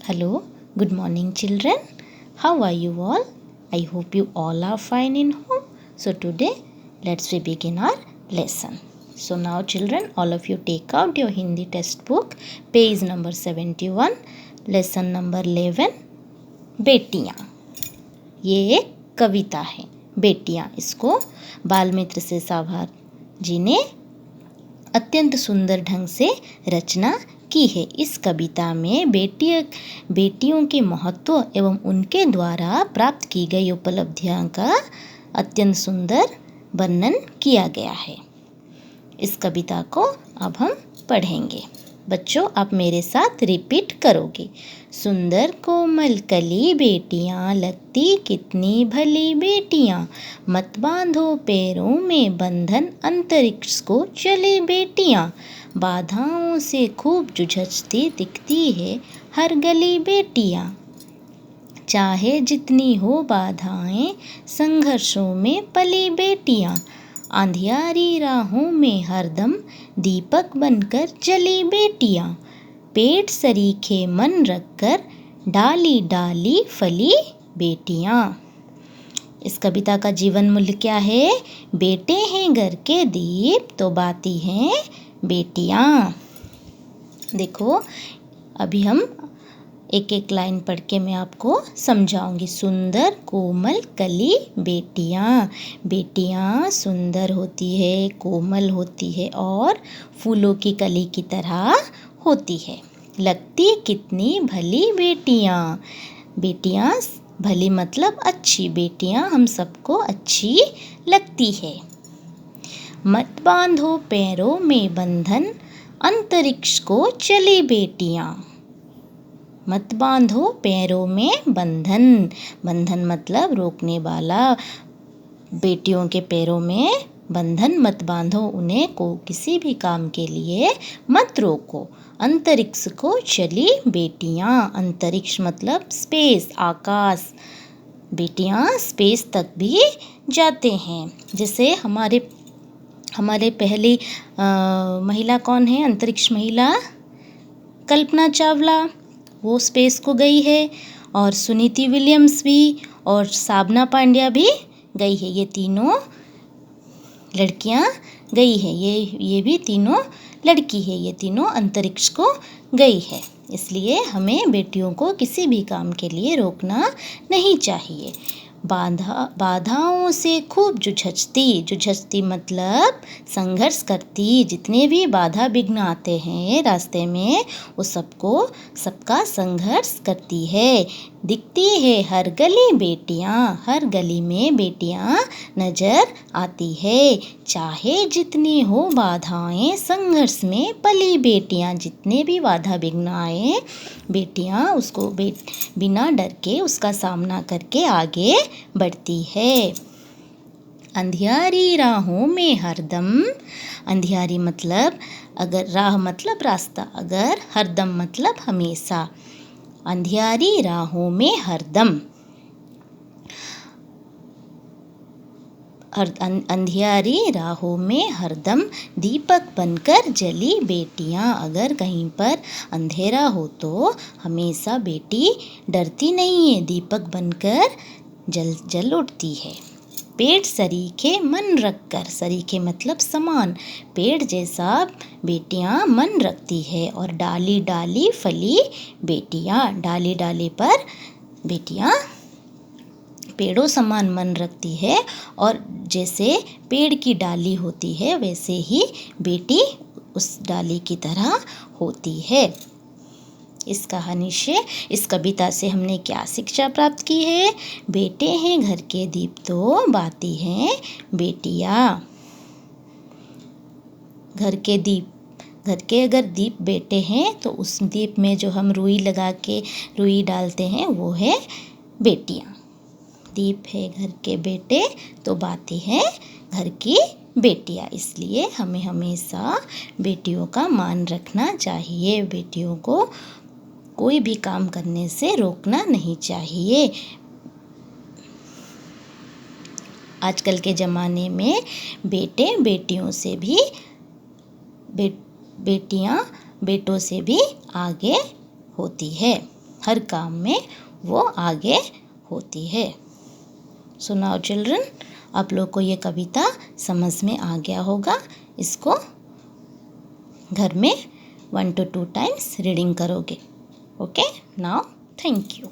Hello, good morning, children. How are you all? I hope you all are fine in home. So, today let's we begin our lesson. So, now, children, all of you take out your Hindi textbook, page number 71, lesson number 11, बेटियाँ. ये एक कविता है, बेटियाँ. इसको बाल मित्र से साभार जी ने अत्यंत सुंदर ढंग से रचना की है. इस कविता में बेटियों के महत्व एवं उनके द्वारा प्राप्त की गई उपलब्धियों का अत्यंत सुंदर वर्णन किया गया है. इस कविता को अब हम पढ़ेंगे. बच्चों, आप मेरे साथ रिपीट करोगे. सुंदर कोमल कली बेटियां, लगती कितनी भली बेटियां, मत बांधो पैरों में बंधन, अंतरिक्ष को चली बेटियां, बाधाओं से खूब जुझती दिखती है हर गली बेटियां, चाहे जितनी हो बाधाएं संघर्षों में पली बेटियां, अंधियारी राहों में हरदम दीपक बनकर जली बेटियां, पेट सरीखे मन रखकर डाली डाली फली बेटियां. इस कविता का जीवन मूल्य क्या है? बेटे हैं घर के दीप तो बाती हैं बेटियां. देखो, अभी हम एक एक लाइन पढ़ के मैं आपको समझाऊंगी. सुंदर कोमल कली बेटियां. बेटियां सुंदर होती है, कोमल होती है और फूलों की कली की तरह होती है. लगती कितनी भली बेटियां. बेटियां भली मतलब अच्छी. बेटियां हम सबको अच्छी लगती है. मत बांधो पैरों में बंधन, अंतरिक्ष को चली बेटियां. मत बांधो पैरों में बंधन. बंधन मतलब रोकने वाला. बेटियों के पैरों में बंधन मत बांधो, उन्हें को किसी भी काम के लिए मत रोको. अंतरिक्ष को चली बेटियां. अंतरिक्ष मतलब स्पेस, आकाश. बेटियां स्पेस तक भी जाते हैं. जैसे हमारे पहली महिला कौन है? अंतरिक्ष महिला कल्पना चावला, वो स्पेस को गई है. और सुनीति विलियम्स भी और साबना पांड्या भी गई है. ये तीनों लड़कियां गई है. ये भी तीनों लड़की है. ये तीनों अंतरिक्ष को गई है. इसलिए हमें बेटियों को किसी भी काम के लिए रोकना नहीं चाहिए. बाधाओं से खूब जुझती मतलब संघर्ष करती. जितने भी बाधा विघ्न आते हैं रास्ते में, वो सबका संघर्ष करती है. दिखती है हर गली बेटियां. हर गली में बेटियां नजर आती है. चाहे जितनी हो बाधाएं संघर्ष में पली बेटियां. जितने भी बाधा विघ्न आए, बेटियां उसको बिना डर के उसका सामना करके आगे बढ़ती है. अंधियारी राहों में हरदम. अंधियारी मतलब अगर, राह मतलब रास्ता, अगर, हरदम मतलब हमेशा. अंधियारी राहों में हरदम. अंधियारी राहों में हरदम दीपक बनकर जली बेटियां. अगर कहीं पर अंधेरा हो तो हमेशा बेटी डरती नहीं है, दीपक बनकर जल उठती है. पेड़ सरीखे मन रखकर. सरीखे मतलब समान. पेड़ जैसा बेटियां मन रखती है. और डाली डाली फली बेटियां. डाली डाली पर बेटियां पेड़ों समान मन रखती है. और जैसे पेड़ की डाली होती है, वैसे ही बेटी उस डाली की तरह होती है. इस कहानी से, इस कविता से हमने क्या शिक्षा प्राप्त की है? बेटे हैं घर के दीप तो बाती हैं बेटियां. घर के दीप, घर के अगर दीप बेटे हैं तो उस दीप में जो हम रुई लगा के रुई डालते हैं, वो है बेटियां. दीप है घर के बेटे तो बाती हैं घर की बेटियां. इसलिए हमें हमेशा बेटियों का मान रखना चाहिए. बेटियों को कोई भी काम करने से रोकना नहीं चाहिए. आजकल के ज़माने में बेटे बेटियों से भी बेटियां बेटों से भी आगे होती है. हर काम में वो आगे होती है। सो नाउ चिल्ड्रन, आप लोग को ये कविता समझ में आ गया होगा। इसको घर में 1 to 2 times रीडिंग करोगे। Okay, now thank you.